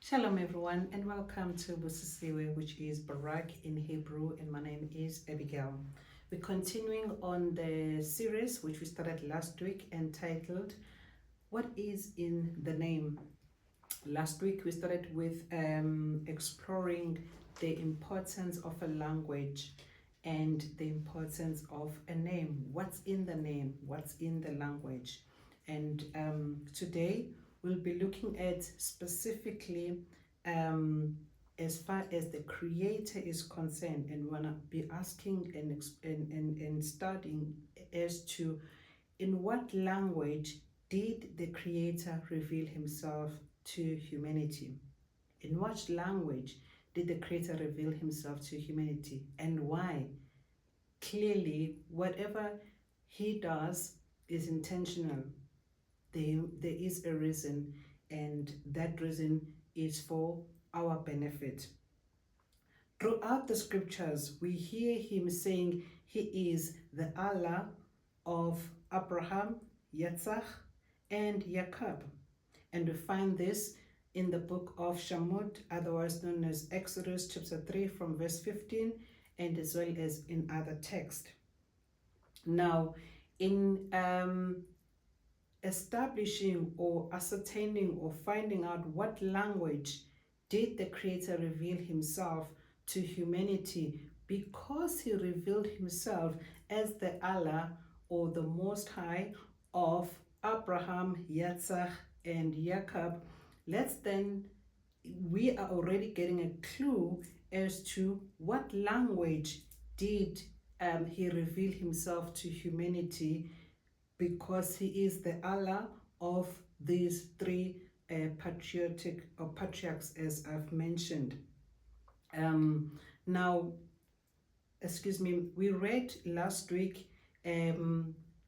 Shalom everyone and welcome to YaHUsha, which is Barak in Hebrew, and my name is Abigail. We're continuing on the series which we started last week entitled What is in the Name? Last week we started with exploring the importance of a language and the importance of a name. What's in the name? What's in the language? And today we'll be looking at specifically as far as the Creator is concerned, and we're going to be asking and studying as to in what language did the Creator reveal himself to humanity? In what language did the Creator reveal himself to humanity, and why? Clearly, whatever he does is intentional. There is a reason, and that reason is for our benefit. Throughout the scriptures, we hear him saying he is the Allah of Abraham, Yitzhak, and Jacob. And we find this in the book of Shemot, otherwise known as Exodus chapter 3 from verse 15, and as well as in other texts. Now, in establishing or ascertaining or finding out what language did the Creator reveal himself to humanity, because he revealed himself as the Allah or the Most High of Abraham, Yitzhak, and Jacob, we are already getting a clue as to what language did he reveal himself to humanity, because he is the Allah of these three patriarchs, as I've mentioned. We read last week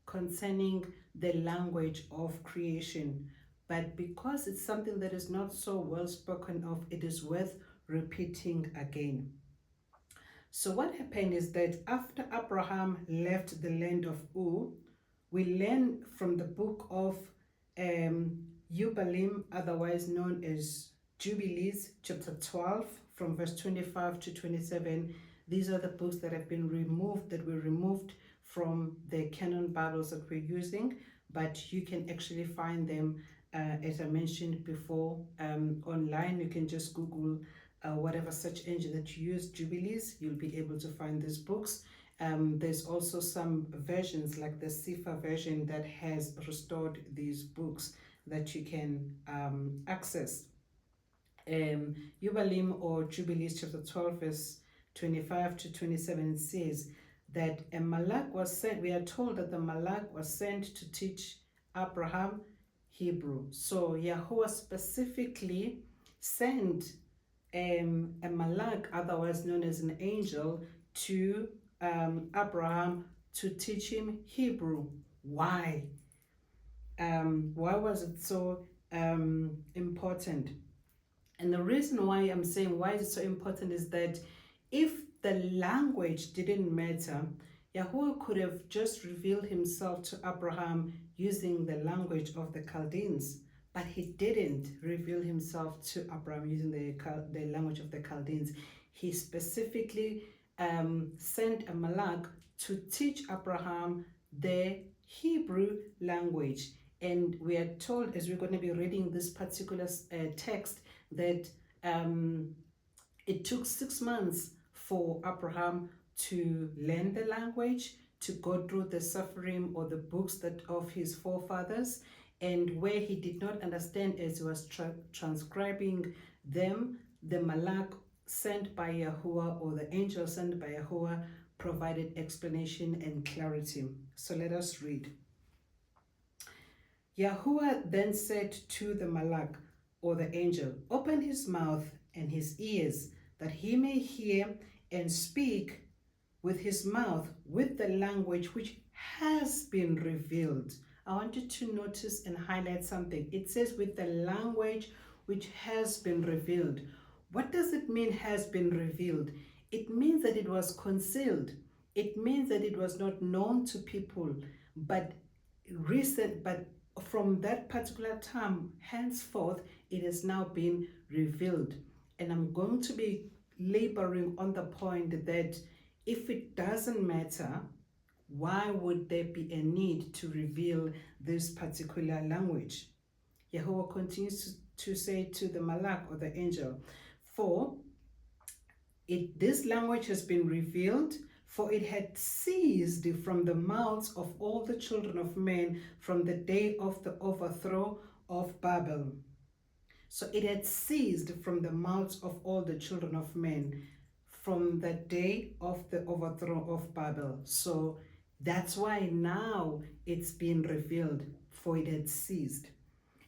concerning the language of creation, but because it's something that is not so well spoken of, it is worth repeating again. So what happened is that after Abraham left the land of Ur, we learn from the book of YaHUaH, otherwise known as Jubilees, chapter 12, from verse 25 to 27. These are the books that have been removed, that were removed from the canon Bibles that we're using, but you can actually find them, as I mentioned before, online. You can just Google whatever search engine that you use, Jubilees, you'll be able to find these books. There's also some versions like the Sefer version that has restored these books that you can access. YaHUaH or Jubilees chapter 12 verse 25 to 27, it says that a malak was sent. We are told that the malak was sent to teach Abraham Hebrew. So YaHUaH specifically sent a malak, otherwise known as an angel, to Abraham to teach him Hebrew. Why? Why was it so important? And the reason why I'm saying why is it so important is that if the language didn't matter, YaHUaH could have just revealed himself to Abraham using the language of the Chaldeans, but he didn't reveal himself to Abraham using the language of the Chaldeans. He specifically sent a malak to teach Abraham the Hebrew language. And we are told, as we're going to be reading this particular text, that it took 6 months for Abraham to learn the language, to go through the suffering or the books of his forefathers, and where he did not understand as he was transcribing them, the malak sent by YaHUaH, or the angel sent by YaHUaH, provided explanation and clarity. So let us read. YaHUaH then said to the malak, or the angel, open his mouth and his ears, that he may hear and speak with his mouth with the language which has been revealed. I want you to notice and highlight something. It says with the language which has been revealed. What does it mean has been revealed? It means that it was concealed. It means that it was not known to people, but from that particular time, henceforth, it has now been revealed. And I'm going to be laboring on the point that if it doesn't matter, why would there be a need to reveal this particular language? YaHuaH continues to say to the Malak, or the angel, for this language has been revealed, for it had ceased from the mouths of all the children of men from the day of the overthrow of Babel. So it had ceased from the mouths of all the children of men from the day of the overthrow of Babel. So that's why now it's been revealed, for it had ceased.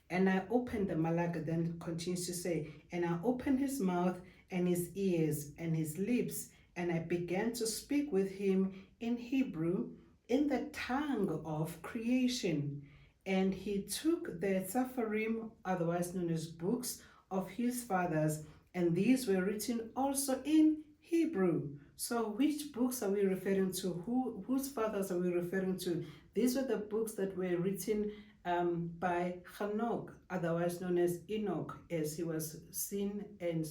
And I opened, the Malak then continues to say, and I opened his mouth and his ears and his lips, and I began to speak with him in Hebrew, in the tongue of creation. And he took the Sepharim, otherwise known as books, of his fathers, and these were written also in Hebrew. So which books are we referring to? Whose fathers are we referring to? These were the books that were written by Hanoch, otherwise known as Enoch, as he was seen and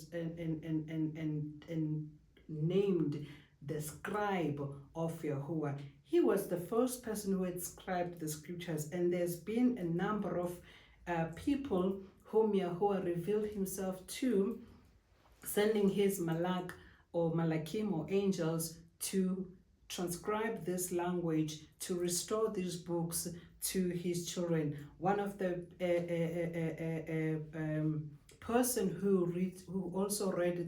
named the scribe of YaHuaH. He was the first person who had scribed the scriptures, and there's been a number of people whom YaHuaH revealed himself to, sending his Malak or Malakim or angels to transcribe this language, to restore these books to his children. One of the person who also read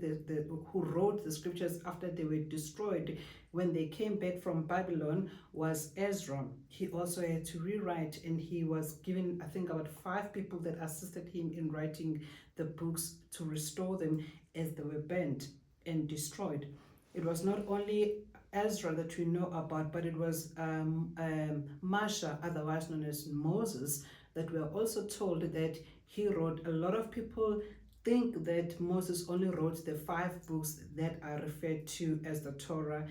who wrote the scriptures after they were destroyed when they came back from Babylon was Ezra. He also had to rewrite, and he was given, I think, about 5 people that assisted him in writing the books to restore them as they were burnt and destroyed. It was not only Ezra that we know about, but it was Masha, otherwise known as Moses, that we are also told that he wrote. A lot of people think that Moses only wrote the 5 books that are referred to as the Torah,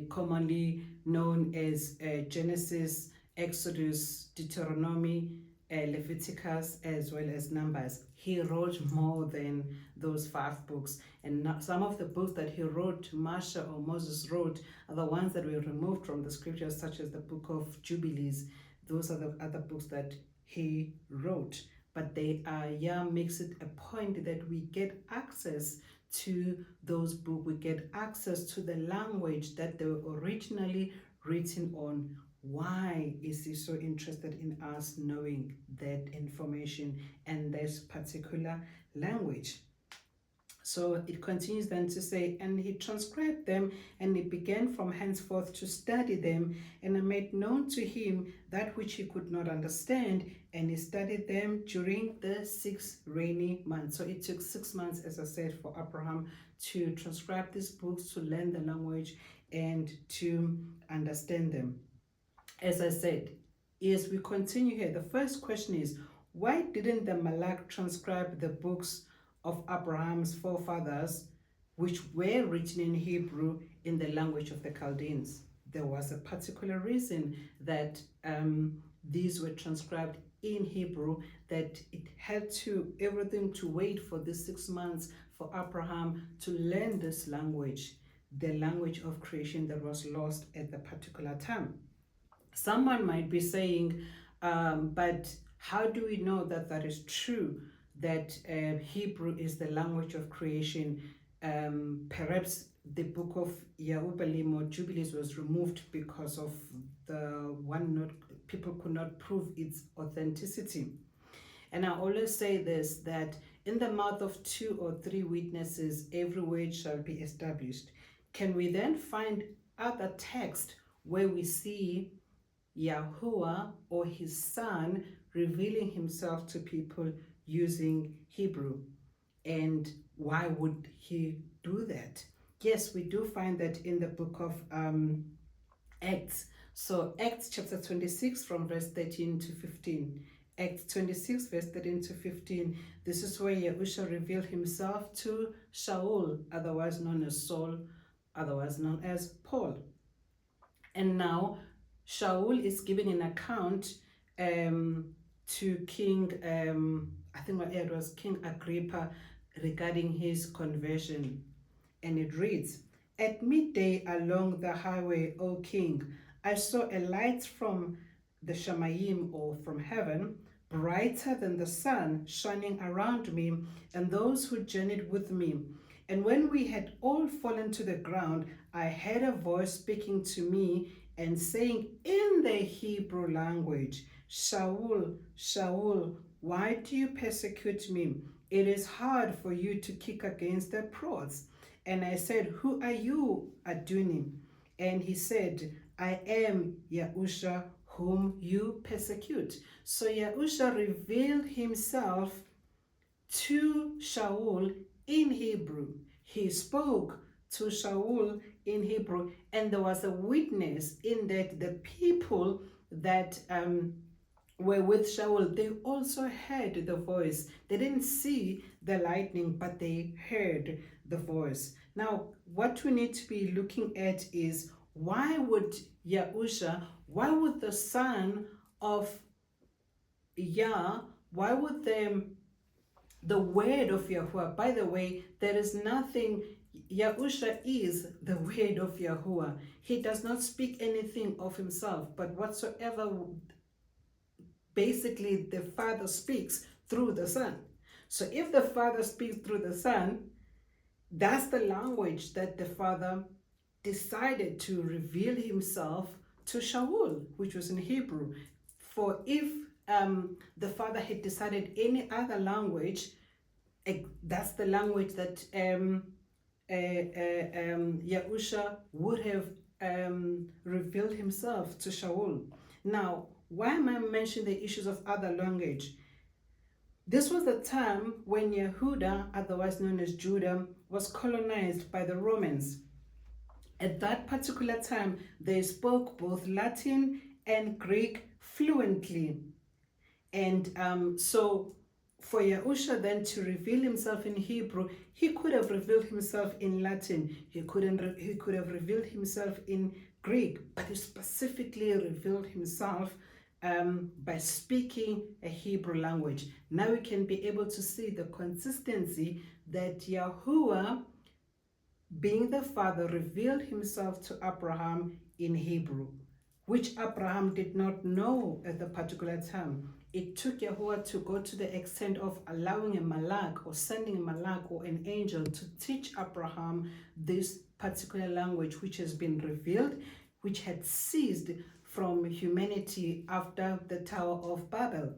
commonly known as Genesis, Exodus, Deuteronomy, Leviticus, as well as Numbers. He wrote more than those 5 books, and some of the books that he wrote, Masha or Moses wrote, are the ones that were removed from the scriptures, such as the book of Jubilees. Those are the other books that he wrote, but they are, makes it a point that we get access to those books. We get access to the language that they were originally written on. Why is he so interested in us knowing that information and this particular language? So it continues then to say, and he transcribed them, and he began from henceforth to study them, and I made known to him that which he could not understand, and he studied them during the 6 rainy months. So it took 6 months, as I said, for Abraham to transcribe these books, to learn the language, and to understand them. As I said, as we continue here, the first question is, why didn't the Malak transcribe the books of Abraham's forefathers, which were written in Hebrew, in the language of the Chaldeans? There was a particular reason that these were transcribed in Hebrew, that it had to, everything to wait for the 6 months for Abraham to learn this language, the language of creation that was lost at the particular time. Someone might be saying, but how do we know that that is true, that Hebrew is the language of creation? Perhaps the book of YaHUaH or Jubilees was removed because of people could not prove its authenticity. And I always say this, that in the mouth of 2 or 3 witnesses, every word shall be established. Can we then find other text where we see YaHuaH or his son revealing himself to people using Hebrew? And why would he do that? Yes, we do find that in the book of Acts. So Acts chapter 26 from verse 13 to 15. Acts 26 verse 13 to 15. This is where YaHUSHA revealed himself to SHaUL, otherwise known as Saul, otherwise known as Paul. And now SHaUL is given an account to King, I think it was King Agrippa, regarding his conversion. And it reads, "At midday along the highway, O king, I saw a light from the Shamayim, or from heaven, brighter than the sun, shining around me and those who journeyed with me. And when we had all fallen to the ground, I heard a voice speaking to me and saying in the Hebrew language, 'Shaul, Shaul, why do you persecute me? It is hard for you to kick against the prods.' And I said, 'Who are you, Aduni?' And he said, 'I am YaHUSHA, whom you persecute.'" So YaHUSHA revealed himself to Shaul in Hebrew. He spoke to Shaul in Hebrew, and there was a witness in that the people that were with Shaul, they also heard the voice. They didn't see the lightning, but they heard the voice. Now, what we need to be looking at is, why would YaHUSHA, why would the son of Yah, why would the word of YaHUaH, by the way, there is nothing, YaHUSHA is the word of YaHUaH. He does not speak anything of himself, but whatsoever basically the Father speaks through the Son. So if the Father speaks through the Son, that's the language that the Father decided to reveal himself to Shaul, which was in Hebrew. For if the Father had decided any other language, that's the language that YaHUSHA would have revealed himself to Shaul. Now, why am I mentioning the issues of other language? This was the time when Yehuda, otherwise known as Judah, was colonized by the Romans. At that particular time, they spoke both Latin and Greek fluently. And so for YaHUSHA then to reveal himself in Hebrew, he could have revealed himself in Latin. He could have revealed himself in Greek, but he specifically revealed himself by speaking a Hebrew language. Now we can be able to see the consistency that YaHUaH, being the Father, revealed himself to Abraham in Hebrew, which Abraham did not know at the particular time. It took YaHUaH to go to the extent of allowing a malak, or sending a malak or an angel to teach Abraham this particular language, which has been revealed, which had ceased from humanity after the Tower of Babel.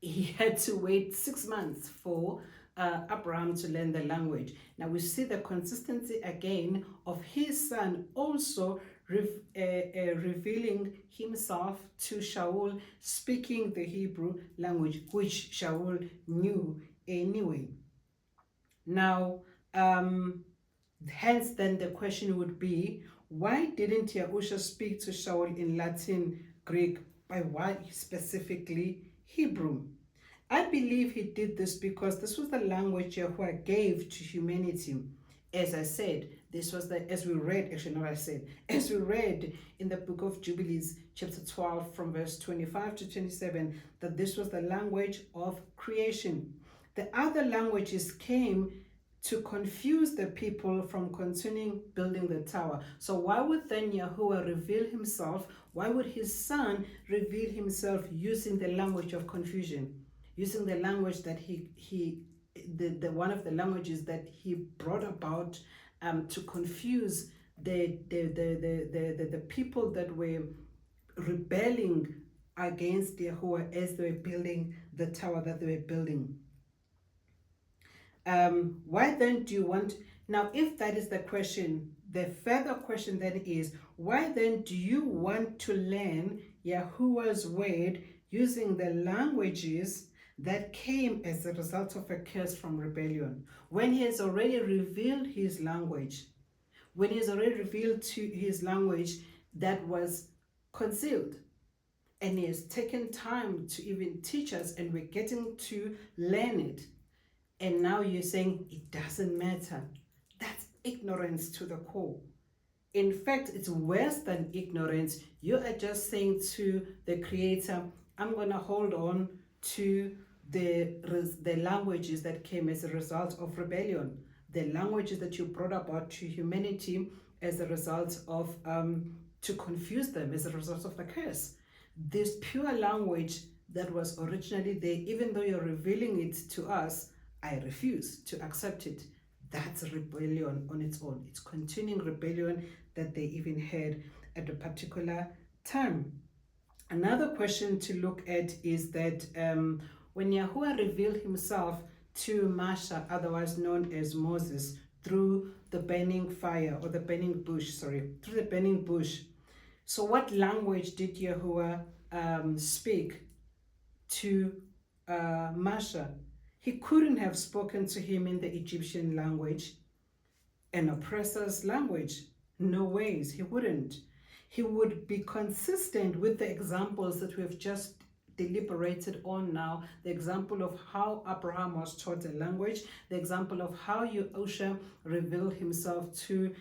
He had to wait 6 months for Abraham to learn the language. Now we see the consistency again of his son also revealing himself to Shaul, speaking the Hebrew language, which Shaul knew anyway. Now, hence then the question would be, why didn't YaHUSHA speak to Shaul in Latin, Greek, but why specifically Hebrew? I believe he did this because this was the language YaHUaH gave to humanity. As I said, this was as we read in the book of Jubilees, chapter 12, from verse 25 to 27, that this was the language of creation. The other languages came to confuse the people from continuing building the tower. So why would then YaHUaH reveal himself? Why would his son reveal himself using the language of confusion? Using the language that the one of the languages that he brought about to confuse the people that were rebelling against YaHUaH as they were building the tower that they were building. Why then do you want, now if that is the question, the further question then is, why then do you want to learn YaHUaH's word using the languages that came as a result of a curse from rebellion, when he has already revealed his language, when he has already revealed to his language that was concealed, and he has taken time to even teach us, and we're getting to learn it, and now you're saying it doesn't matter? That's ignorance to the core. In fact, it's worse than ignorance. You are just saying to the Creator, I'm going to hold on to the languages that came as a result of rebellion, the languages that you brought about to humanity as a result of, to confuse them as a result of the curse. This pure language that was originally there, even though you're revealing it to us, I refuse to accept it. That's rebellion on its own. It's continuing rebellion that they even had at a particular time. Another question to look at is that when YaHUaH revealed himself to Masha, otherwise known as Moses, through the burning fire, or the burning bush, through the burning bush. So what language did YaHUaH speak to Masha? He couldn't have spoken to him in the Egyptian language, an oppressor's language. No ways, he wouldn't. He would be consistent with the examples that we have just deliberated on now, the example of how Abraham was taught a language, the example of how YaHUsha revealed himself to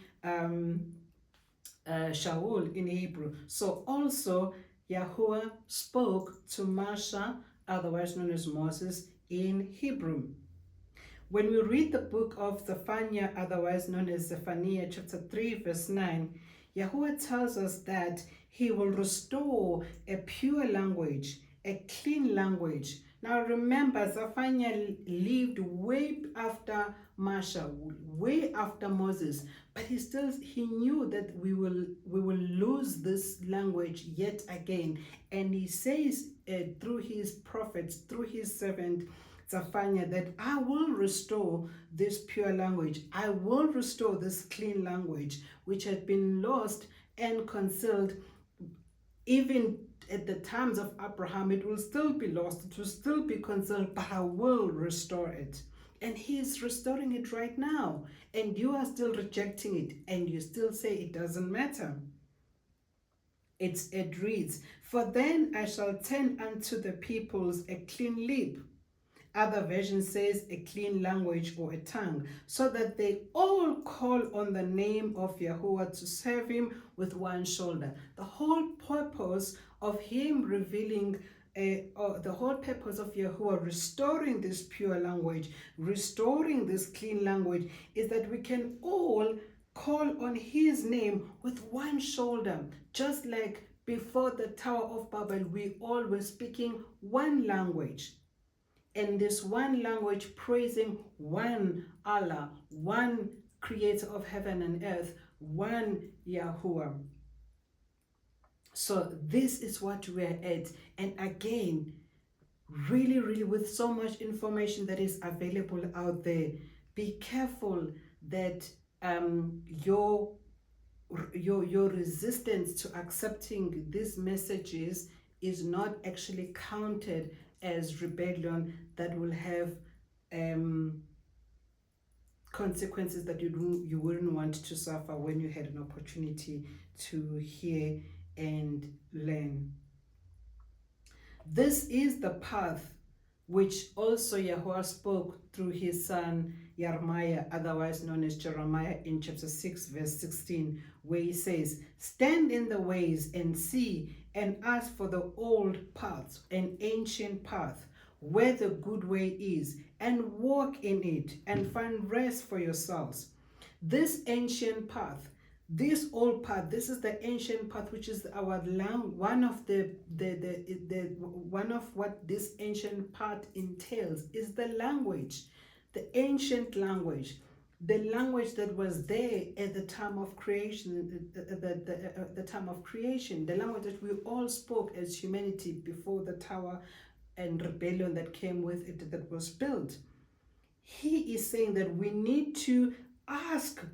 SHaUL in Hebrew. So also YaHUaH spoke to Masha, otherwise known as Moses, in Hebrew. When we read the book of Zephaniah, otherwise known as Zephaniah chapter 3 verse 9, YaHUaH tells us that he will restore a pure language, a clean language. Now remember, Zephaniah lived way after Masha, way after Moses, but he knew that we will lose this language yet again. And he says through his prophets, through his servant Zephaniah, that I will restore this pure language. I will restore this clean language, which had been lost and concealed. Even at the times of Abraham, it will still be lost, it will still be concealed, but I will restore it. And he is restoring it right now. And you are still rejecting it, and you still say it doesn't matter. It reads, "For then I shall turn unto the peoples a clean lip." Other version says a clean language or a tongue, so that they all call on the name of YaHUaH to serve him with one shoulder. The whole purpose of him revealing, the whole purpose of YaHUaH restoring this pure language, restoring this clean language, is that we can all call on his name with one shoulder, just like before the Tower of Babel, we all were speaking one language. And this one language praising one Allah, one creator of heaven and earth, one YaHUaH. So this is what we're at. And again, really with so much information that is available out there, be careful that your resistance to accepting these messages is not actually counted as rebellion that will have consequences that you wouldn't want to suffer when you had an opportunity to hear and learn. This is the path which also YaHUaH spoke through his son Jeremiah, otherwise known as Jeremiah, in chapter 6 verse 16, where he says, "Stand in the ways and see, and ask for the old paths, an ancient path, where the good way is, and walk in it, and find rest for yourselves." This ancient path, this old path, this is the ancient path, which is our one of one of what this ancient path entails is the language, the ancient language, the language that was there at the time of creation, the time of creation, the language that we all spoke as humanity before the tower and rebellion that came with it that was built. He is saying that we need to ask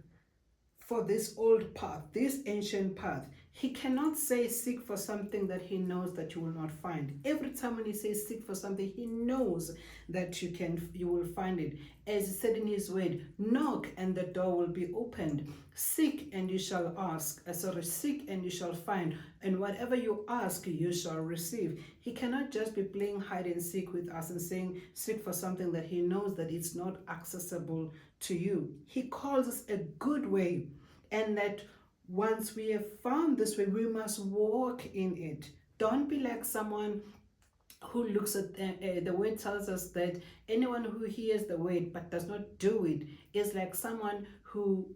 for this old path, this ancient path. He cannot say seek for something that he knows that you will not find. Every time when he says seek for something, he knows that you will find it. As he said in his word, knock and the door will be opened. Seek and you shall ask. Seek and you shall find. And whatever you ask, you shall receive. He cannot just be playing hide and seek with us and saying seek for something that he knows that it's not accessible to you. He calls us a good way, and that once we have found this way, we must walk in it. Don't be like someone who looks at the word tells us that anyone who hears the word but does not do it is like someone who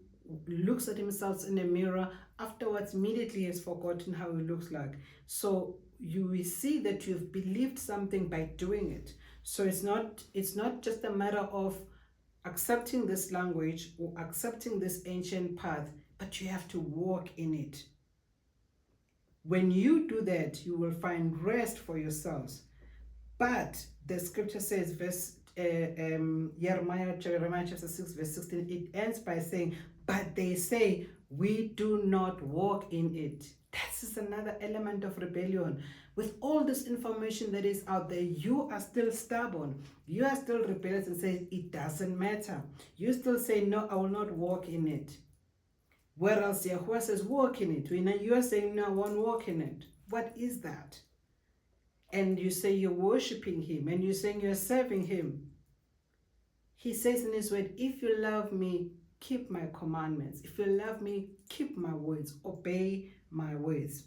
looks at himself in a mirror, afterwards immediately has forgotten how he looks like. So you will see that you've believed something by doing it. So it's not just a matter of accepting this language or accepting this ancient path, but you have to walk in it. When you do that, you will find rest for yourselves. But the scripture says, Jeremiah chapter 6, verse 16, it ends by saying, but they say, we do not walk in it. This is another element of rebellion. With all this information that is out there, you are still stubborn. You are still rebellious and say, it doesn't matter. You still say, no, I will not walk in it. Whereas YaHUaH says, walk in it. You are saying, no, I won't walk in it. What is that? And you say you're worshiping him, and you're saying you're serving him. He says in his word, if you love me, keep my commandments. If you love me, keep my words, obey my words.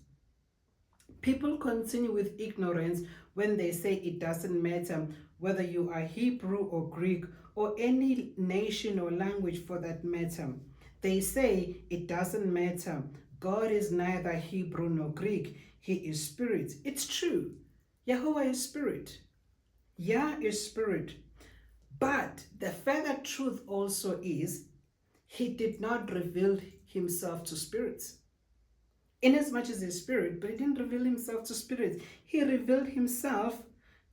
People continue with ignorance when they say it doesn't matter whether you are Hebrew or Greek or any nation or language for that matter. They say it doesn't matter. God is neither Hebrew nor Greek. He is spirit. It's true. YaHUaH is spirit. Yah is spirit. But the further truth also is, he did not reveal himself to spirits. Inasmuch as he's spirit, but he didn't reveal himself to spirits. He revealed himself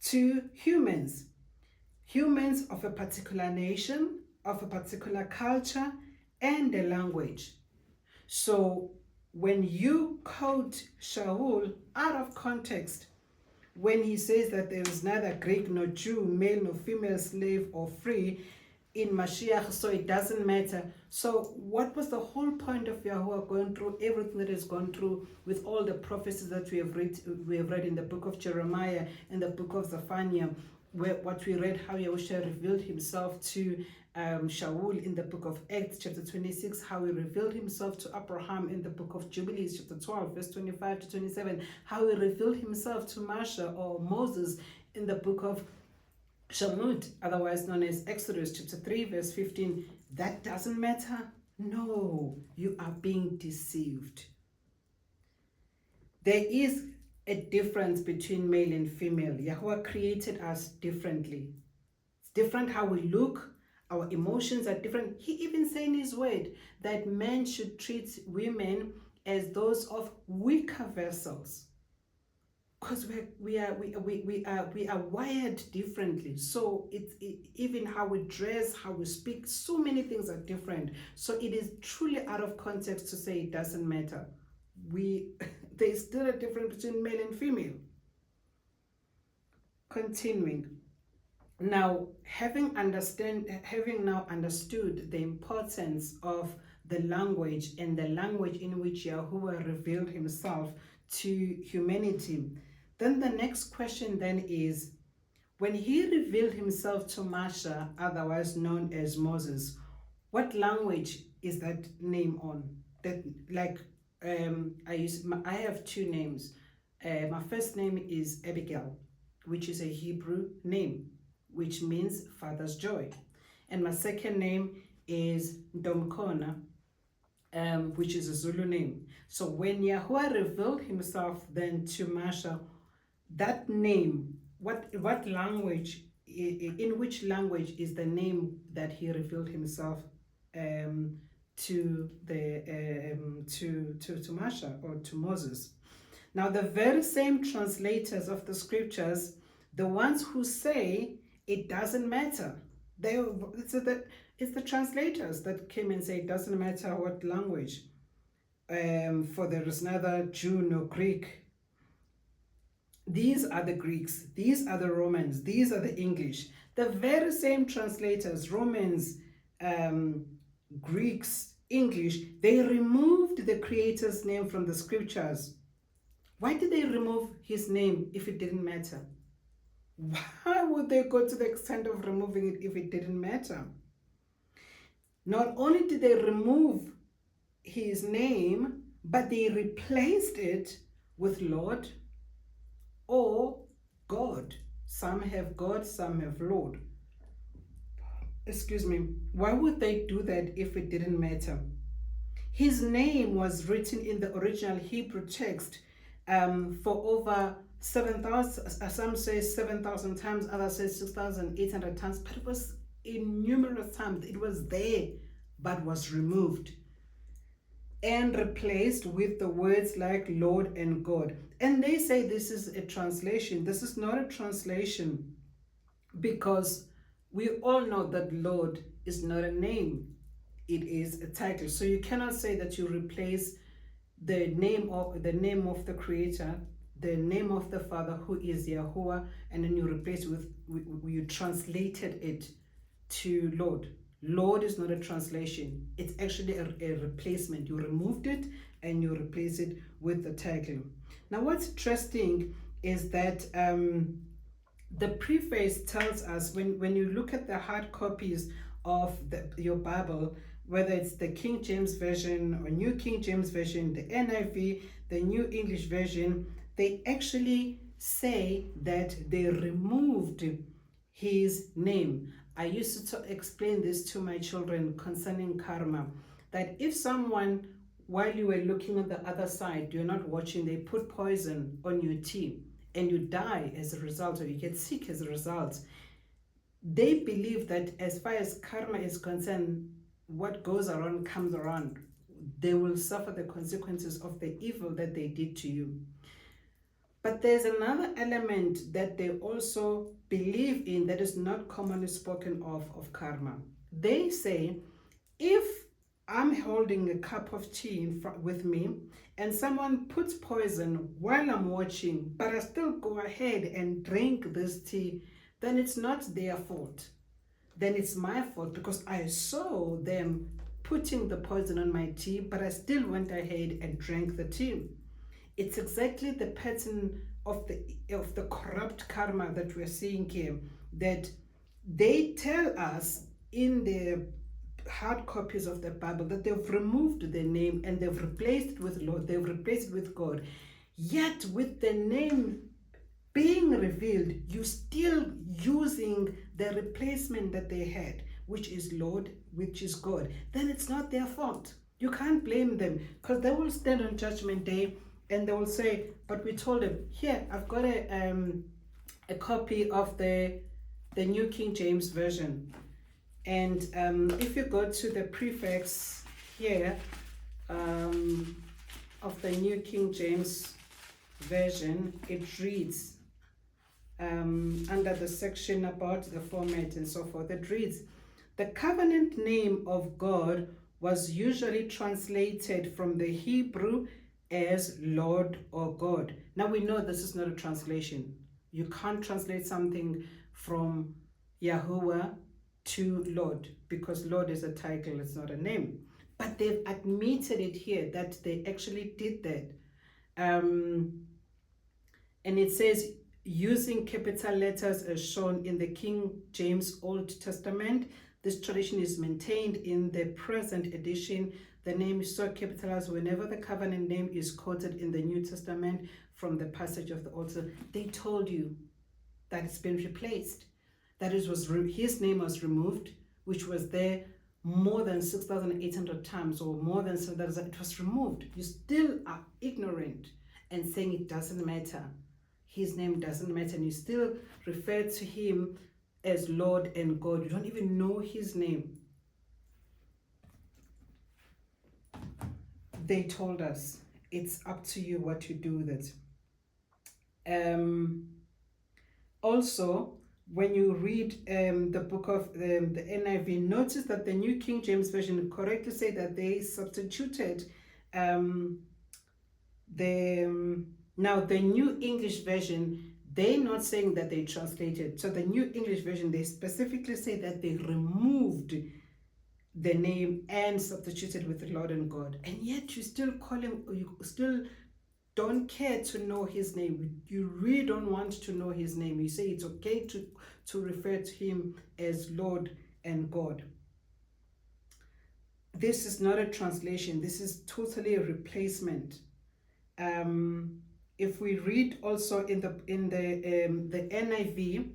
to humans. Humans of a particular nation, of a particular culture, and a language. So when you quote SHaUL out of context, when he says that there is neither Greek nor Jew, male nor female, slave or free in Mashiach, so it doesn't matter. So what was the whole point of YaHUaH going through everything that has gone through with all the prophecies that we have read in the book of Jeremiah and the book of Zephaniah, where what we read, how YaHUsha revealed himself to SHaUL in the book of Acts chapter 26, how he revealed himself to Abraham in the book of Jubilees chapter 12 verse 25 to 27, how he revealed himself to Moshe or Moses in the book of Shemot, otherwise known as Exodus chapter 3 verse 15. That doesn't matter? No, you are being deceived. There is a difference between male and female. YaHUaH created us differently. It's different how we look. Our emotions are different. He even said in his word that men should treat women as those of weaker vessels, because we are wired differently. So even how we dress, how we speak, so many things are different. So it is truly out of context to say it doesn't matter. There's still a difference between male and female. Continuing. Now, having now understood the importance of the language and the language in which YaHUaH revealed himself to humanity, then the next question then is, when he revealed himself to Moshe, otherwise known as Moses, what language is that name on? That, like, I have two names. My first name is Abigail, which is a Hebrew name, which means father's joy. And my second name is Domkona, which is a Zulu name. So when YaHUaH revealed himself then to Moshe, that name, what language, in which language is the name that he revealed himself to Moshe or to Moses? Now the very same translators of the scriptures, the ones who say it doesn't matter, it's the translators that came and say it doesn't matter what language, for there is neither Jew nor Greek. These are the Greeks, these are the Romans, these are the English. The very same translators, Romans, Greeks, English, they removed the Creator's name from the scriptures. Why did they remove his name if it didn't matter? Why would they go to the extent of removing it if it didn't matter? Not only did they remove his name, but they replaced it with Lord or God. Some have God, some have Lord. Excuse me. Why would they do that if it didn't matter? His name was written in the original Hebrew text for over 7,000, some say 7,000 times, others say 6,800 times, but it was in numerous times. It was there, but was removed and replaced with the words like Lord and God. And they say this is a translation. This is not a translation, because we all know that Lord is not a name. It is a title. So you cannot say that you replace the name of the Creator, the name of the Father, who is YaHUaH, and then you replace you translated it to Lord. Lord is not a translation. It's actually a replacement. You removed it and you replace it with the title. Now what's interesting is that the preface tells us, when you look at the hard copies of your Bible, whether it's the King James Version or New King James Version, the NIV, the New English Version, they actually say that they removed his name. I used to explain this to my children concerning karma, that if someone, while you were looking on the other side, you're not watching, they put poison on your tea and you die as a result, or you get sick as a result, they believe that as far as karma is concerned, what goes around comes around. They will suffer the consequences of the evil that they did to you. But there's another element that they also believe in that is not commonly spoken of karma. They say, if I'm holding a cup of tea with me and someone puts poison while I'm watching, but I still go ahead and drink this tea, then it's not their fault. Then it's my fault, because I saw them putting the poison on my tea, but I still went ahead and drank the tea. It's exactly the pattern of the corrupt karma that we're seeing here, that they tell us in the hard copies of the Bible that they've removed the name and they've replaced it with Lord, they've replaced it with God. Yet with the name being revealed, you're still using the replacement that they had, which is Lord, which is God. Then it's not their fault. You can't blame them, because they will stand on Judgment Day and they will say, but we told them, here, I've got a copy of the New King James Version. And if you go to the prefix here of the New King James Version, it reads, under the section about the format and so forth, it reads, the covenant name of God was usually translated from the Hebrew as Lord or God. Now we know this is not a translation. You can't translate something from YaHUaH to Lord, because Lord is a title, it's not a name. But they've admitted it here that they actually did that. And it says, using capital letters as shown in the King James Old Testament, this tradition is maintained in the present edition. The name is so capitalized whenever the covenant name is quoted in the New Testament from the passage of the Old Testament. They told you that it's been replaced. That is, his name was removed, which was there more than 6,800 times, or more than 7,000. It was removed. You still are ignorant and saying it doesn't matter. His name doesn't matter, and you still refer to him as Lord and God. You don't even know his name. They told us it's up to you what you do with it. Also, when you read the book of the NIV, notice that the New King James Version correctly say that they substituted now the New English Version, they're not saying that they translated. So the New English Version, they specifically say that they removed the name and substituted with Lord and God. And yet you still call him, you still don't care to know his name. You really don't want to know his name. You say it's okay to refer to him as Lord and God. This is not a translation. This is totally a replacement. if we read also in the NIV,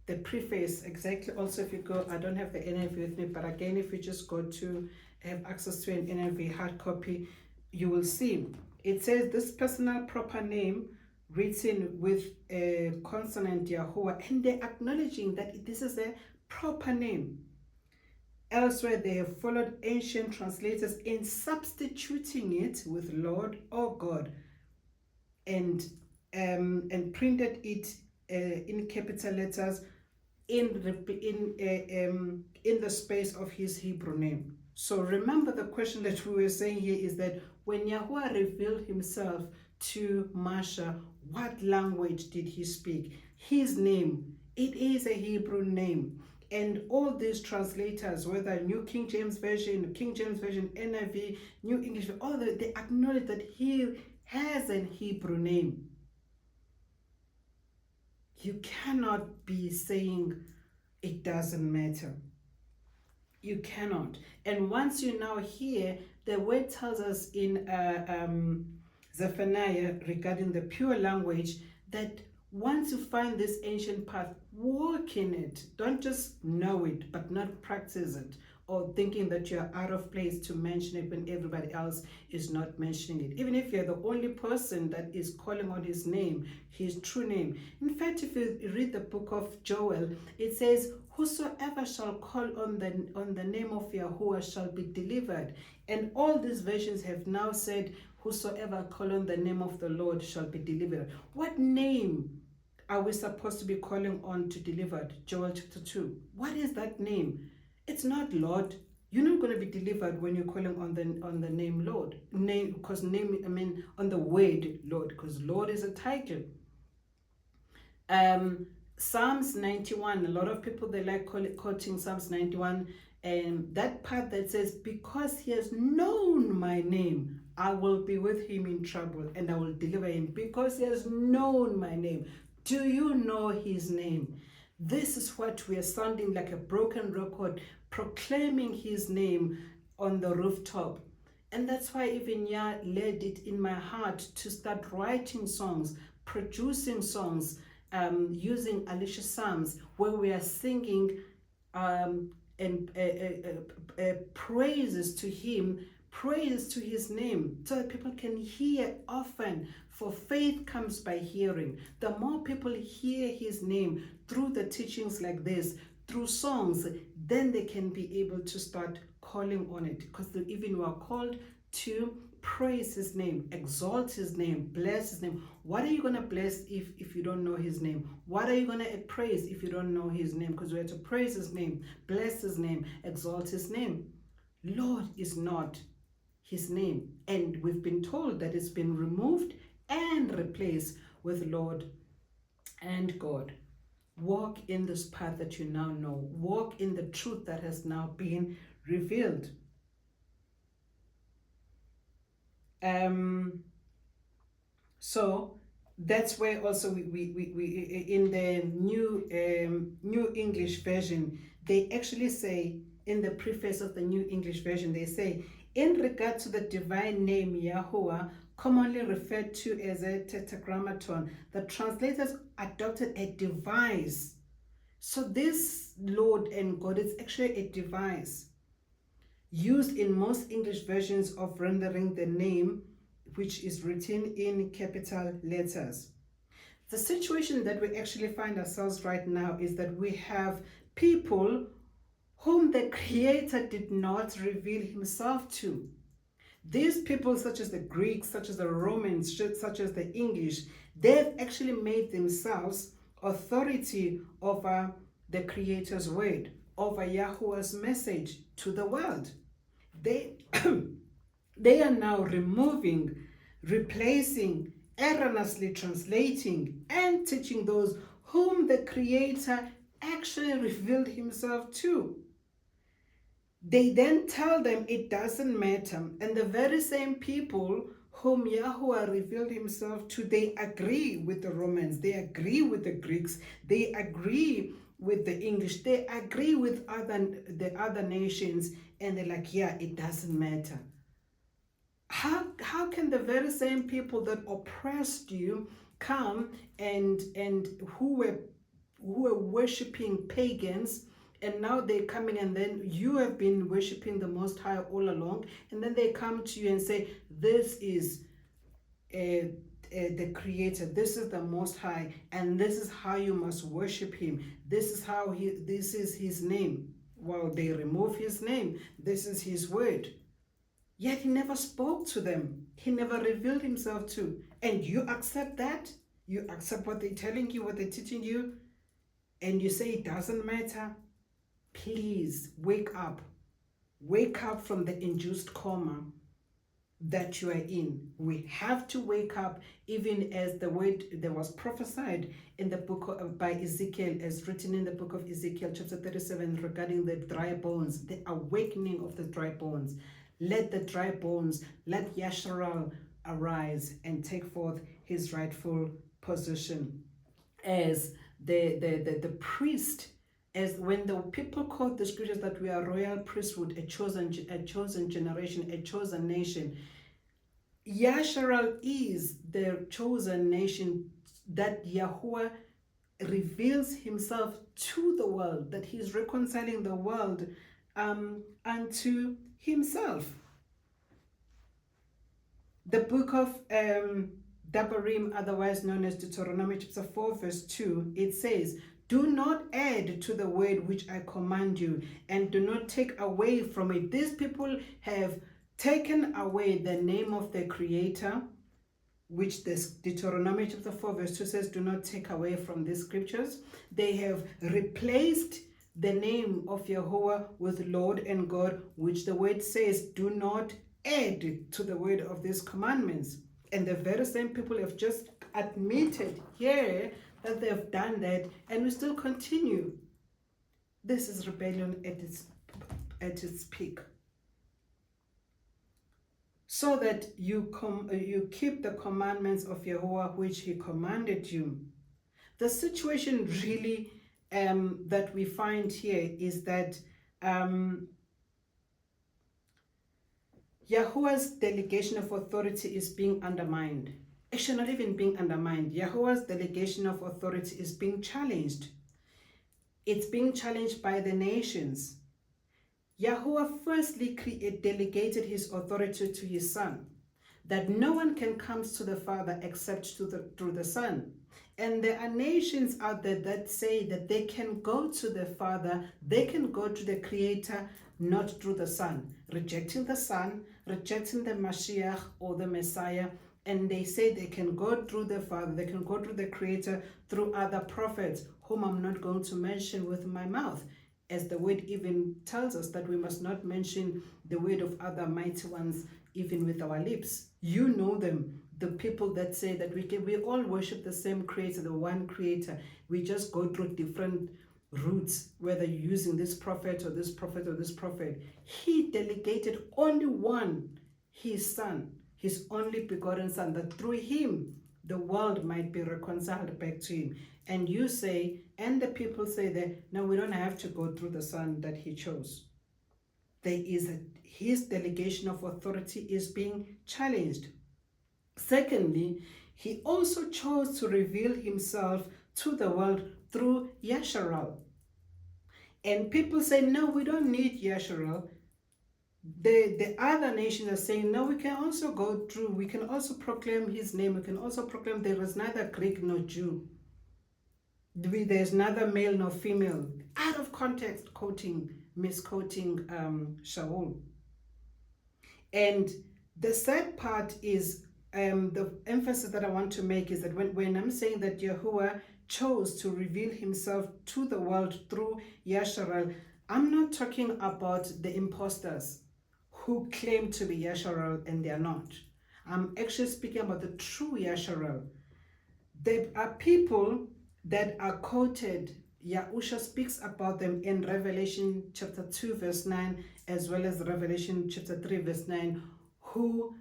the preface, exactly. Also, if you go, I don't have the NIV with me, but again, if you just go to have access to an NIV hard copy, you will see it says this personal proper name written with a consonant YaHUaH, and they're acknowledging that this is a proper name. Elsewhere, they have followed ancient translators in substituting it with Lord or God, and printed it in capital letters in the space of his Hebrew name. So remember, the question that we were saying here is that when YaHUaH revealed himself to Masha, what language did he speak? His name, it is a Hebrew name. And all these translators, whether New King James Version, NIV, New English, all they acknowledge that he has a Hebrew name. You cannot be saying it doesn't matter. You cannot. And once you now hear, the word tells us in Zephaniah regarding the pure language that once you find this ancient path, walk in it. Don't just know it, but not practice it, or thinking that you're out of place to mention it when everybody else is not mentioning it. Even if you're the only person that is calling on his name, his true name. In fact, if you read the book of Joel, it says, whosoever shall call on the name of YaHUaH shall be delivered. And all these versions have now said, whosoever call on the name of the Lord shall be delivered. What name are we supposed to be calling on to delivered? Joel chapter 2. What is that name? It's not Lord. You're not going to be delivered when you're calling on the name Lord. Name, because name, I mean on the word Lord, because Lord is a title. Psalms 91, a lot of people, they like quoting Psalms 91, and that part that says, because he has known my name, I will be with him in trouble and I will deliver him. Because he has known my name. Do you know his name? This is what we are sounding like, a broken record, proclaiming his name on the rooftop. And that's why even Yah led it in my heart to start writing songs, producing songs, using Alicia Psalms, where we are singing praises to him, praises to his name, so that people can hear often. For faith comes by hearing. The more people hear his name through the teachings like this, through songs, then they can be able to start calling on it, because even we are called to praise his name, exalt his name, bless his name. What are you going to bless if you don't know his name? What are you going to praise if you don't know his name? Because we have to praise his name, bless his name, exalt his name. Lord is not his name, and we've been told that it's been removed and replaced with Lord and God. Walk in this path that you now know. Walk in the truth that has now been revealed. So that's where also we in the New English Version, they actually say, in the preface of the New English Version, they say, in regard to the divine name YaHUaH, commonly referred to as a tetragrammaton, the translators adopted a device. So this Lord and God is actually a device used in most English versions of rendering the name, which is written in capital letters. The situation that we actually find ourselves right now is that we have people whom the Creator did not reveal himself to. These people, such as the Greeks, such as the Romans, such as the English, they've actually made themselves authority over the Creator's word, over YaHUaH's message to the world. They are now removing, replacing, erroneously translating, and teaching those whom the Creator actually revealed himself to. They then tell them it doesn't matter, and the very same people whom YaHUaH revealed himself to, they agree with the Romans, they agree with the Greeks, they agree with the English, they agree with the other nations, and they're like, yeah, it doesn't matter. How can the very same people that oppressed you come and who were worshiping pagans, and now they're coming, and then you have been worshiping the Most High all along, and then they come to you and say, this is the Creator, this is the Most High, and this is how you must worship Him, this is how this is His name. Well, they remove His name, this is His word. Yet He never spoke to them. He never revealed Himself to. And you accept that? You accept what they're telling you, what they're teaching you, and you say it doesn't matter? Please wake up. Wake up from the induced coma that you are in. We have to wake up, even as the word that was prophesied in the book by Ezekiel, as written in the book of Ezekiel chapter 37, regarding the dry bones, the awakening of the dry bones. Let the dry bones, let YaSHaRAL arise and take forth his rightful position as the priest. As when the people quote the scriptures that we are royal priesthood, a chosen generation, a chosen nation, YaSHaRAL is the chosen nation that YaHUaH reveals himself to the world, that he is reconciling the world unto himself. The book of Devarim, otherwise known as Deuteronomy chapter 4 verse 2, it says, do not add to the word which I command you, and do not take away from it. These people have taken away the name of the Creator, which this Deuteronomy chapter 4 verse 2 says, do not take away from these scriptures. They have replaced the name of YaHUaH with Lord and God, which the word says, do not add to the word of these commandments. And the very same people have just admitted here that they have done that, and we still continue. This is rebellion at its peak. So that you keep the commandments of YaHUaH which he commanded you. The situation really that we find here is that YaHUaH's delegation of authority is being undermined. Actually, not even being undermined. YaHUaH's delegation of authority is being challenged. It's being challenged by the nations. YaHUaH firstly delegated his authority to his Son, that no one can come to the Father except through the Son. And there are nations out there that say that they can go to the Father, they can go to the Creator, not through the Son, rejecting the Son, rejecting the Mashiach or the Messiah, and they say they can go through the Father, they can go through the Creator, through other prophets, whom I'm not going to mention with my mouth, as the word even tells us that we must not mention the word of other mighty ones, even with our lips. You know them, the people that say that we all worship the same Creator, the one Creator. We just go through different routes, whether you're using this prophet or this prophet or this prophet. He delegated only one, his Son, his only begotten Son, that through him the world might be reconciled back to him. And you say, and the people say that, no, we don't have to go through the Son that he chose. His delegation of authority is being challenged. Secondly, he also chose to reveal himself to the world through YaSHaRAL. And people say, no, we don't need YaSHaRAL. The other nations are saying, no, we can also go through, we can also proclaim his name, we can also proclaim there is neither Greek nor Jew. There's neither male nor female. Out of context, misquoting SHaUL. And the sad part is, the emphasis that I want to make is that when I'm saying that YaHUaH chose to reveal himself to the world through YaSHaRAL, I'm not talking about the imposters who claim to be YaSHaRAL and they are not. I'm actually speaking about the true YaSHaRAL. There are people that are quoted. YaHUSHA speaks about them in Revelation chapter 2 verse 9, as well as Revelation chapter 3 verse 9, who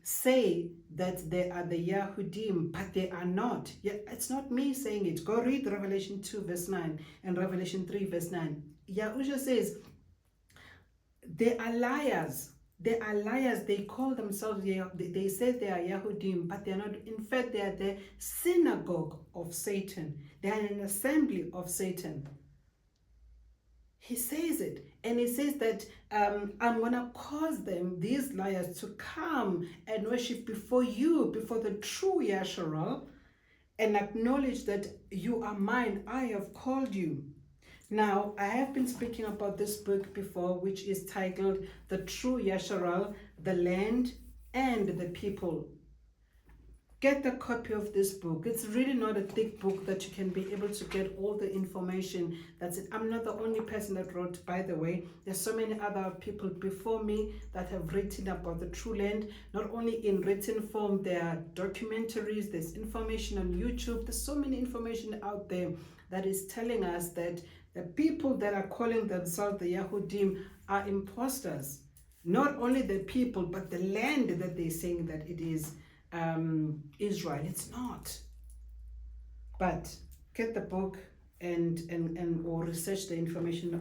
say that they are the Yahudim, but they are not. It's not me saying it. Go read Revelation 2 verse 9 and Revelation 3 verse 9. YaHUSHA says they are liars. They are liars. They call themselves, they say they are Yahudim, but they are not. In fact, they are the synagogue of Satan. They are an assembly of Satan. He says it, and he says that I'm going to cause them, these liars, to come and worship before you, before the true YaSHaRal, and acknowledge that you are mine. I have called you. Now, I have been speaking about this book before, which is titled The True YaSHaRal, the Land and the People. Get a copy of this book. It's really not a thick book that you can be able to get all the information. That's it. I'm not the only person that wrote, by the way. There's so many other people before me that have written about the true land, not only in written form. There are documentaries, there's information on YouTube. There's so many information out there that is telling us that the people that are calling themselves the Yahudim are imposters. Not only the people, but the land that they're saying that it is Israel. It's not. But get the book and or research the information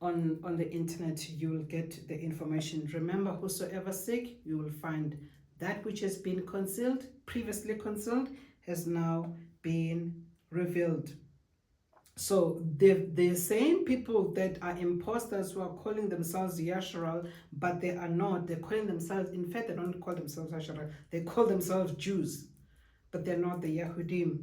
on the internet. You will get the information. Remember, whosoever seek, you will find. That which has been concealed, previously concealed, has now been revealed. So the same people that are imposters who are calling themselves YaSHaRal, but they are not. They're calling themselves, in fact, they don't call themselves YaSHaRal. They call themselves Jews, but they're not the Yahudim.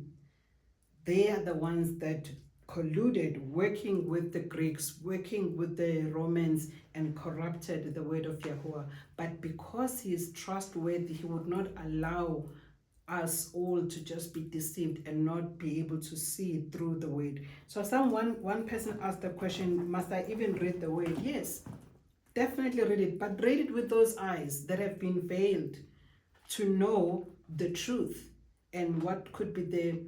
They are the ones that colluded, working with the Greeks, working with the Romans, and corrupted the word of YaHUaH. But because he is trustworthy, he would not allow us all to just be deceived and not be able to see through the word. So one person asked the question, must I even read the word? Yes, definitely read it, but read it with those eyes that have been veiled to know the truth and what could be the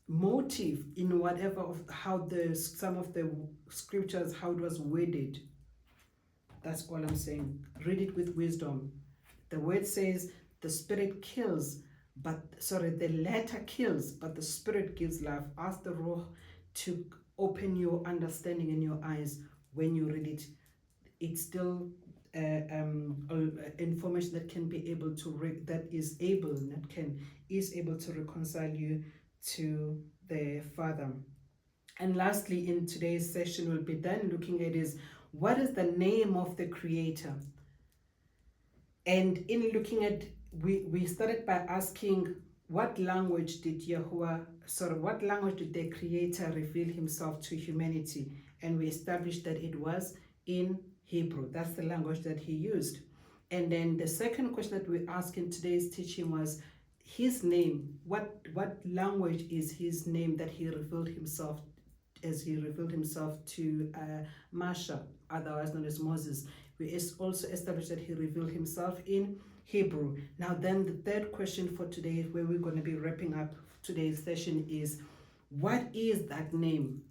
motive in whatever of how some of the scriptures, how it was worded. That's all I'm saying. Read it with wisdom. The word says the spirit kills, the letter kills, but the spirit gives life. Ask the Ruh to open your understanding in your eyes when you read it. It's still information that can be able to is able to reconcile you to the Father. And lastly, in today's session, we'll be done looking at is what is the name of the Creator. And in looking at, we started by asking what language did the Creator reveal himself to humanity? And we established that it was in Hebrew. That's the language that he used. And then the second question that we asked in today's teaching was his name. What language is his name that he revealed himself, as he revealed himself to Masha, otherwise known as Moses? We also established that he revealed himself in Hebrew. Now then, the third question for today, where we're going to be wrapping up today's session, is what is that name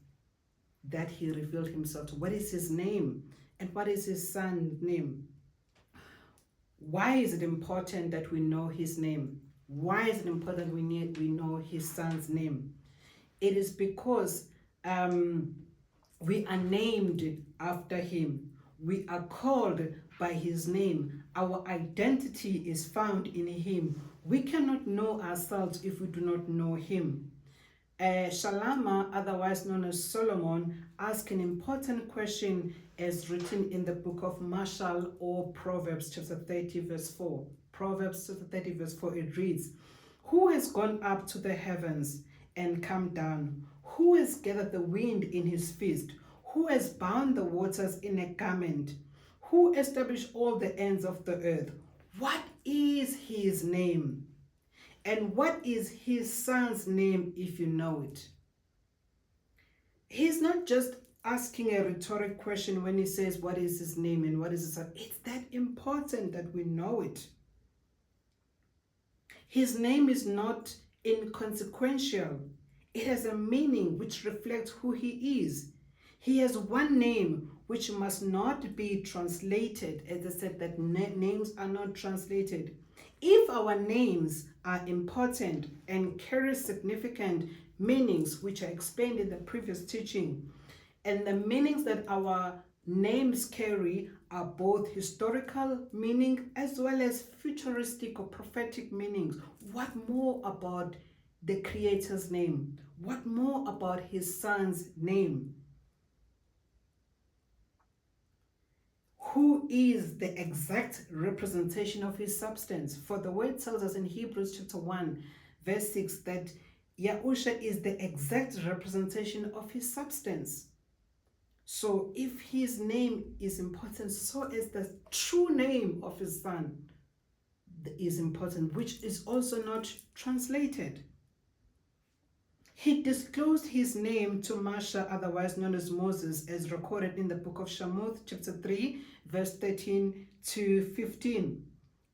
that he revealed himself to? What is his name? And what is his son's name? Why is it important that we know his name? Why is it important we know his son's name? It is because we are named after him. We are called by his name. Our identity is found in him. We cannot know ourselves if we do not know him. Shalama, otherwise known as Solomon, asked an important question as written in the book of Marshall or Proverbs chapter 30 verse 4. Proverbs chapter 30 verse 4, it reads, "Who has gone up to the heavens and come down? Who has gathered the wind in his fist? Who has bound the waters in a garment? Who established all the ends of the earth? What is his name? And what is his son's name, if you know it?" He's not just asking a rhetoric question when he says, what is his name and what is his son? It's that important that we know it. His name is not inconsequential. It has a meaning which reflects who he is. He has one name which must not be translated. As I said, that names are not translated. If our names are important and carry significant meanings, which are explained in the previous teaching, and the meanings that our names carry are both historical meaning as well as futuristic or prophetic meanings. What more about the Creator's name? What more about his Son's name? Who is the exact representation of his substance? For the word tells us in Hebrews chapter 1 verse 6 that YaHUSHA is the exact representation of his substance. So if his name is important, so is the true name of his Son is important, which is also not translated. He disclosed his name to Masha, otherwise known as Moses, as recorded in the book of Shamuth, chapter 3, verse 13 to 15.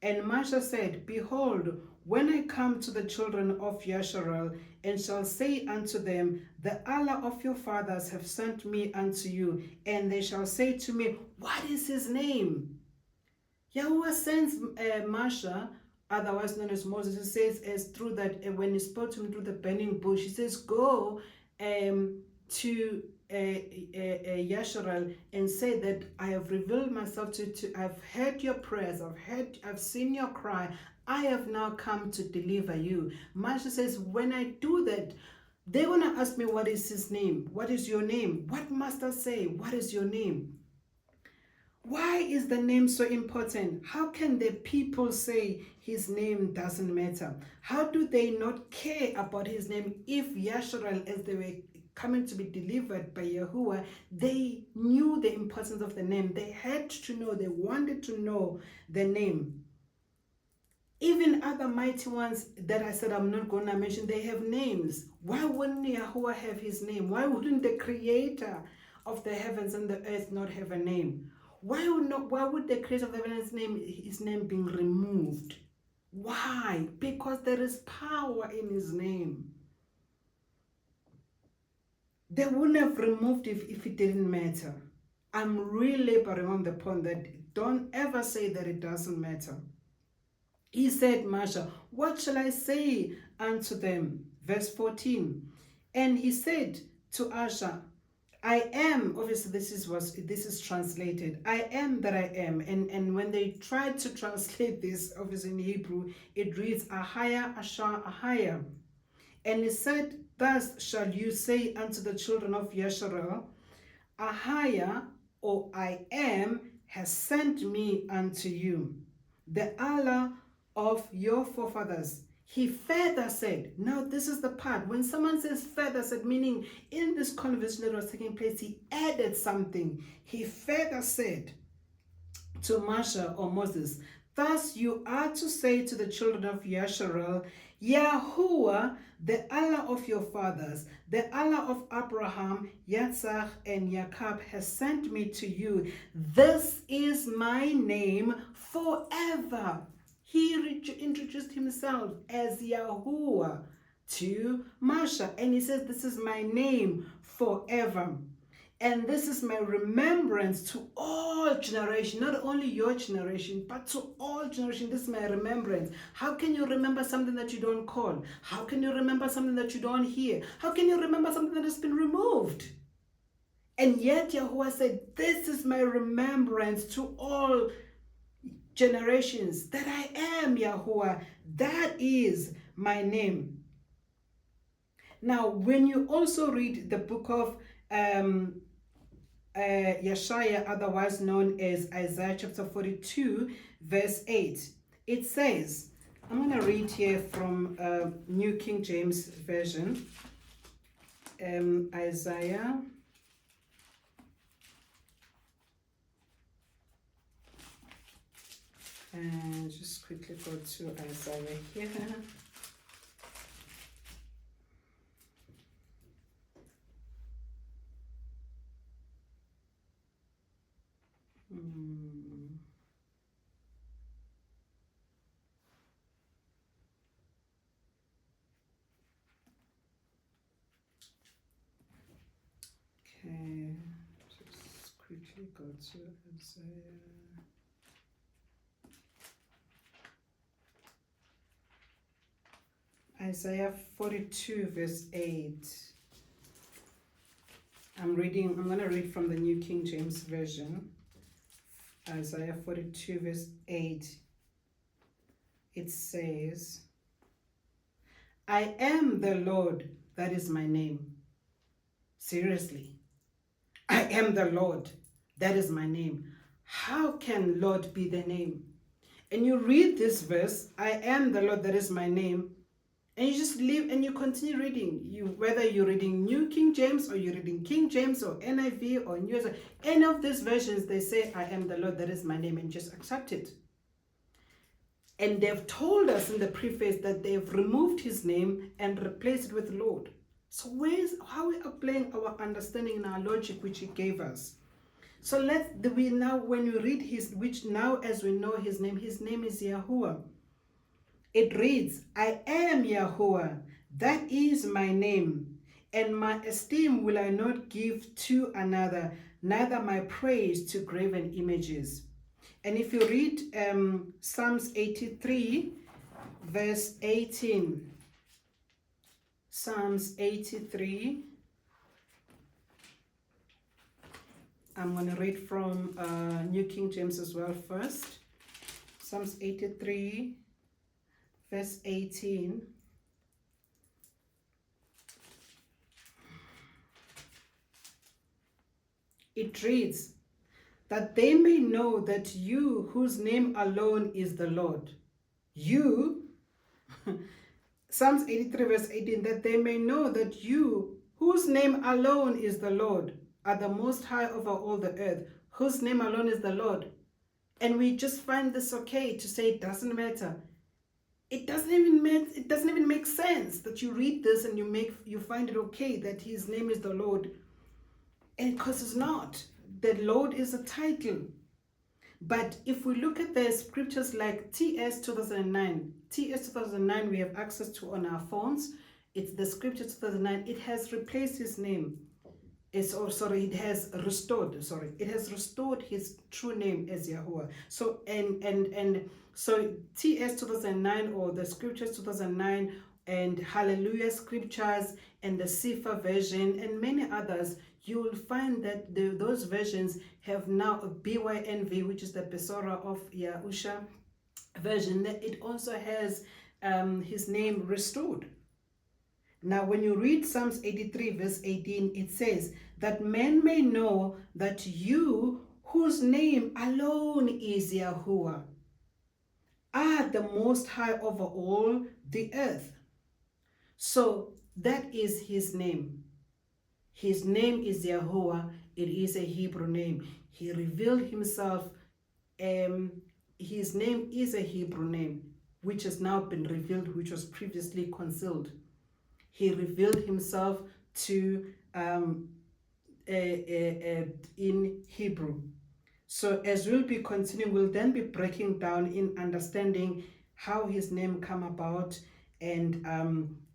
And Masha said, Behold, when I come to the children of YaSHaRAL, and shall say unto them, The Allah of your fathers have sent me unto you, and they shall say to me, What is his name? YaHUaH sends Masha, otherwise known as Moses. He says, as through that, when he spoke to him through the burning bush, he says, Go to YaSHaRAL and say that I have revealed myself to I've heard your prayers, I've seen your cry, I have now come to deliver you. Masha says, when I do that, they're going to ask me, what is his name? What is your name? What must I say? What is your name? Why is the name so important? How can the people say his name doesn't matter? How do they not care about his name if YaSHaRAL, as they were coming to be delivered by YaHUaH, they knew the importance of the name. They had to know, they wanted to know the name. Even other mighty ones that I said I'm not going to mention, they have names. Why wouldn't YaHUaH have his name? Why wouldn't the creator of the heavens and the earth not have a name? Why would the creator of the heavens his name being removed? Why? Because there is power in his name. They wouldn't have removed it if it didn't matter. I'm really laboring on the point that don't ever say that it doesn't matter. He said, Masha, what shall I say unto them? Verse 14. And he said to Asha, I am, obviously this is translated, I am that I am. And when they tried to translate this, obviously in Hebrew, it reads YaHuaH, YaSHaYaH. And he said, thus shall you say unto the children of YaSHaRAL, YaHuaH, or I am, has sent me unto you, the Allah of your forefathers. He further said, now this is the part, when someone says further said, meaning in this conversation that was taking place, he added something. He further said to Masha or Moses, thus you are to say to the children of YaSHaRAL, YaHUaH, the Allah of your fathers, the Allah of Abraham, Yitzhak, and Jacob has sent me to you. This is my name forever. He introduced himself as YaHUaH to Masha, and he says, this is my name forever. And this is my remembrance to all generations, not only your generation, but to all generations. This is my remembrance. How can you remember something that you don't call? How can you remember something that you don't hear? How can you remember something that has been removed? And yet YaHUaH said, this is my remembrance to all generations, that I am YaHUaH. That is my name. Now, when you also read the book of YaSHaYaH, otherwise known as Isaiah chapter 42, verse 8, it says, I'm going to read here from New King James Version, Isaiah and just quickly go to Isaiah here. Okay, just quickly go to Isaiah 42 verse 8. I'm going to read from the New King James Version, Isaiah 42 verse 8. It says, I am the Lord, that is my name. Seriously. I am the Lord, that is my name. How can Lord be the name? And you read this verse, I am the Lord, that is my name, and you just leave and you continue reading. Whether you're reading New King James or you're reading King James or NIV or New, any of these versions, they say, I am the Lord, that is my name, and just accept it. And they've told us in the preface that they've removed his name and replaced it with Lord. So how we are applying our understanding and our logic which he gave us. So when we read which now as we know his name is YaHUaH. It reads, I am YaHUaH, that is my name, and my esteem will I not give to another, neither my praise to graven images. And if you read Psalms 83, verse 18, Psalms 83, I'm going to read from New King James as well first. Psalms 83, verse 18. It reads, that they may know that you, whose name alone is the Lord. You, Psalms 83 verse 18, that they may know that you, whose name alone is the Lord, are the most high over all the earth, whose name alone is the Lord. And we just find this okay to say it doesn't matter. It doesn't even make sense that you read this and you find it okay that his name is the Lord. And because it's not. The Lord is a title. But if we look at the scriptures like TS 2009, we have access to on our phones. It's the scripture 2009. It has replaced his name. It has restored his true name as YaHUaH. So so TS 2009 or the scriptures 2009 and Hallelujah scriptures and the Sifa version and many others, you will find that those versions have now a BYNV, which is the Pesora of YaHUSHA version. That it also has his name restored. Now, when you read Psalms 83 verse 18, it says that men may know that you, whose name alone is YaHUaH, are the most high over all the earth. So that is his name. His name is YaHUaH. It is a Hebrew name. He revealed himself. His name is a Hebrew name, which has now been revealed, which was previously concealed. He revealed himself to in Hebrew. So as we'll be continuing, we'll then be breaking down in understanding how his name come about and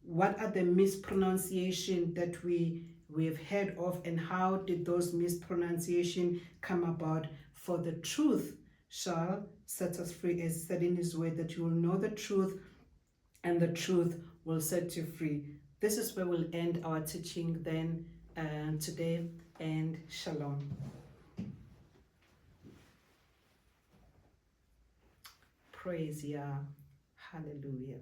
what are the mispronunciation that we've heard of and how did those mispronunciation come about. For the truth shall set us free, as said in his word, that you will know the truth and the truth will set you free. This is where we'll end our teaching then today, and shalom. Praise Yah. Hallelujah.